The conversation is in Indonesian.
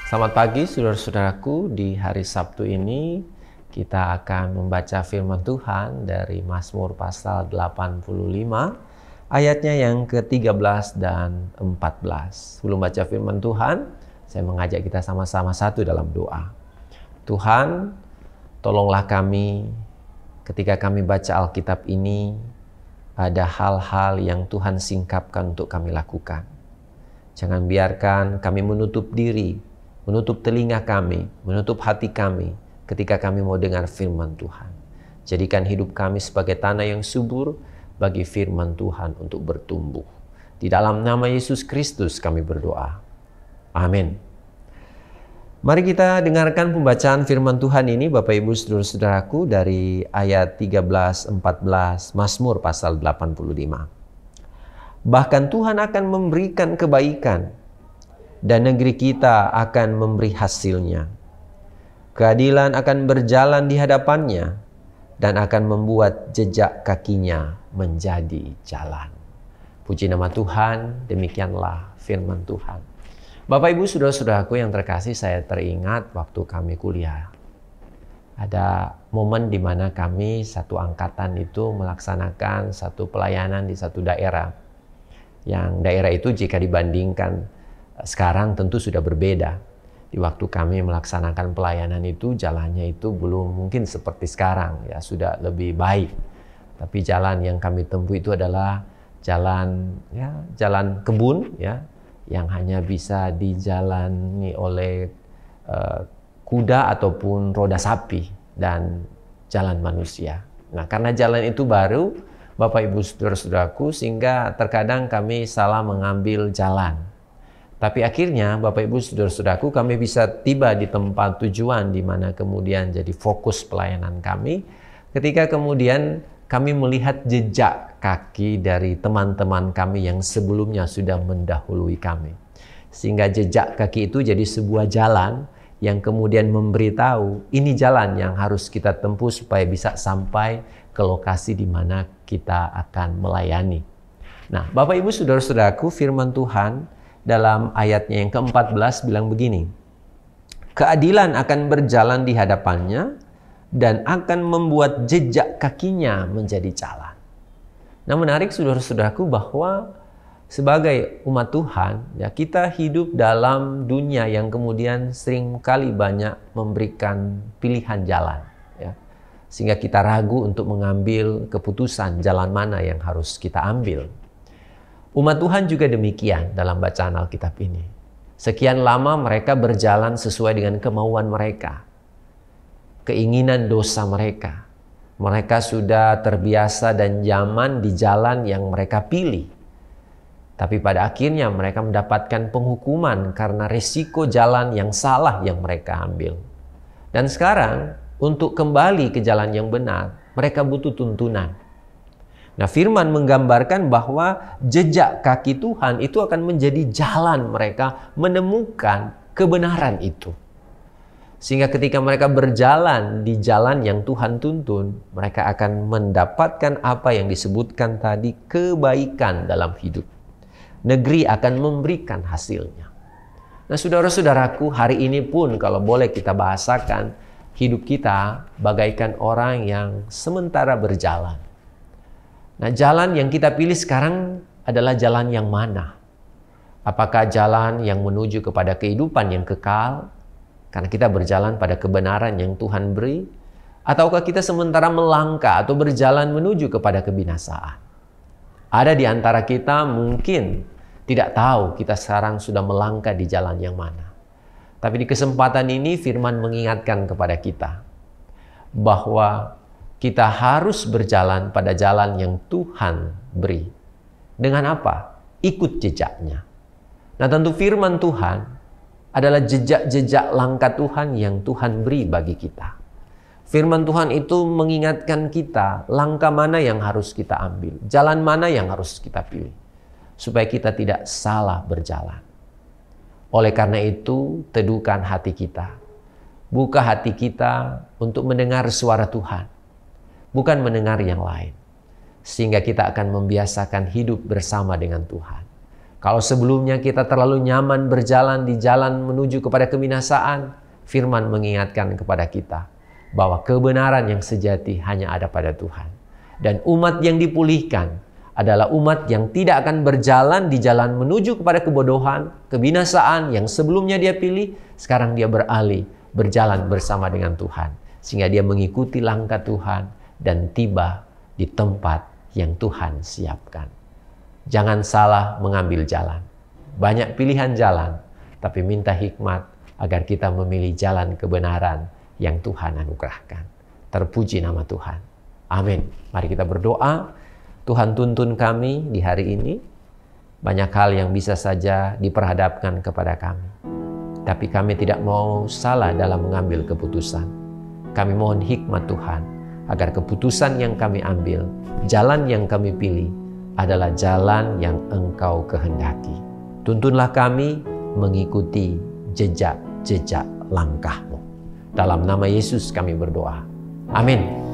Selamat pagi saudara-saudaraku. Di hari Sabtu ini kita akan membaca firman Tuhan dari Mazmur pasal 85 ayatnya yang ke-13 dan 14. Sebelum baca firman Tuhan, saya mengajak kita sama-sama satu dalam doa. Tuhan, tolonglah kami ketika kami baca Alkitab ini, ada hal-hal yang Tuhan singkapkan untuk kami lakukan. Jangan biarkan kami menutup diri, menutup telinga kami, menutup hati kami ketika kami mau dengar firman Tuhan. Jadikan hidup kami sebagai tanah yang subur bagi firman Tuhan untuk bertumbuh. Di dalam nama Yesus Kristus kami berdoa. Amin. Mari kita dengarkan pembacaan firman Tuhan ini Bapak Ibu Saudara-saudaraku dari ayat 13-14 Mazmur pasal 85. Bahkan Tuhan akan memberikan kebaikan dan negeri kita akan memberi hasilnya. Keadilan akan berjalan di hadapannya dan akan membuat jejak kakinya menjadi jalan. Puji nama Tuhan, demikianlah firman Tuhan. Bapak Ibu Saudara-saudaraku yang terkasih, saya teringat waktu kami kuliah. Ada momen di mana kami satu angkatan itu melaksanakan satu pelayanan di satu daerah. Yang daerah itu jika dibandingkan sekarang tentu sudah berbeda. Di waktu kami melaksanakan pelayanan itu jalannya itu belum mungkin seperti sekarang, ya sudah lebih baik. Tapi jalan yang kami tempuh itu adalah jalan kebun, ya, yang hanya bisa dijalani oleh kuda ataupun roda sapi dan jalan manusia. Nah, karena jalan itu baru, Bapak Ibu Saudara-saudaraku, sehingga terkadang kami salah mengambil jalan. Tapi akhirnya Bapak Ibu Saudara-saudaraku, kami bisa tiba di tempat tujuan di mana kemudian jadi fokus pelayanan kami. Ketika kemudian kami melihat jejak kaki dari teman-teman kami yang sebelumnya sudah mendahului kami. Sehingga jejak kaki itu jadi sebuah jalan yang kemudian memberitahu ini jalan yang harus kita tempuh supaya bisa sampai ke lokasi di mana kita akan melayani. Nah, Bapak Ibu Saudara-saudaraku, firman Tuhan dalam ayatnya yang ke-14 bilang begini. Keadilan akan berjalan di hadapannya dan akan membuat jejak kakinya menjadi jalan. Nah, menarik saudara-saudaraku bahwa sebagai umat Tuhan, ya, kita hidup dalam dunia yang kemudian seringkali banyak memberikan pilihan jalan, ya. Sehingga kita ragu untuk mengambil keputusan jalan mana yang harus kita ambil. Umat Tuhan juga demikian dalam bacaan Alkitab ini. Sekian lama mereka berjalan sesuai dengan kemauan mereka, keinginan dosa mereka. Mereka sudah terbiasa dan nyaman di jalan yang mereka pilih. Tapi pada akhirnya mereka mendapatkan penghukuman karena risiko jalan yang salah yang mereka ambil. Dan sekarang untuk kembali ke jalan yang benar, mereka butuh tuntunan. Nah, firman menggambarkan bahwa jejak kaki Tuhan itu akan menjadi jalan mereka menemukan kebenaran itu. Sehingga ketika mereka berjalan di jalan yang Tuhan tuntun, mereka akan mendapatkan apa yang disebutkan tadi, kebaikan dalam hidup. Negeri akan memberikan hasilnya. Nah, saudara-saudaraku, hari ini pun kalau boleh kita bahasakan, hidup kita bagaikan orang yang sementara berjalan. Nah, jalan yang kita pilih sekarang adalah jalan yang mana? Apakah jalan yang menuju kepada kehidupan yang kekal, karena kita berjalan pada kebenaran yang Tuhan beri, ataukah kita sementara melangkah atau berjalan menuju kepada kebinasaan? Ada di antara kita mungkin tidak tahu kita sekarang sudah melangkah di jalan yang mana. Tapi di kesempatan ini firman mengingatkan kepada kita bahwa kita harus berjalan pada jalan yang Tuhan beri. Dengan apa? Ikut jejaknya. Nah, tentu firman Tuhan adalah jejak-jejak langkah Tuhan yang Tuhan beri bagi kita. Firman Tuhan itu mengingatkan kita langkah mana yang harus kita ambil, jalan mana yang harus kita pilih, supaya kita tidak salah berjalan. Oleh karena itu, teduhkan hati kita. Buka hati kita untuk mendengar suara Tuhan, bukan mendengar yang lain. Sehingga kita akan membiasakan hidup bersama dengan Tuhan. Kalau sebelumnya kita terlalu nyaman berjalan di jalan menuju kepada kebinasaan, firman mengingatkan kepada kita bahwa kebenaran yang sejati hanya ada pada Tuhan. Dan umat yang dipulihkan adalah umat yang tidak akan berjalan di jalan menuju kepada kebodohan, kebinasaan yang sebelumnya dia pilih, sekarang dia beralih, berjalan bersama dengan Tuhan. Sehingga dia mengikuti langkah Tuhan dan tiba di tempat yang Tuhan siapkan. Jangan salah mengambil jalan. Banyak pilihan jalan, tapi minta hikmat agar kita memilih jalan kebenaran yang Tuhan anugerahkan. Terpuji nama Tuhan. Amin. Mari kita berdoa. Tuhan, tuntun kami di hari ini. Banyak hal yang bisa saja diperhadapkan kepada kami. Tapi kami tidak mau salah dalam mengambil keputusan. Kami mohon hikmat Tuhan agar keputusan yang kami ambil, jalan yang kami pilih adalah jalan yang Engkau kehendaki. Tuntunlah kami mengikuti jejak-jejak langkah-Mu. Dalam nama Yesus kami berdoa. Amin.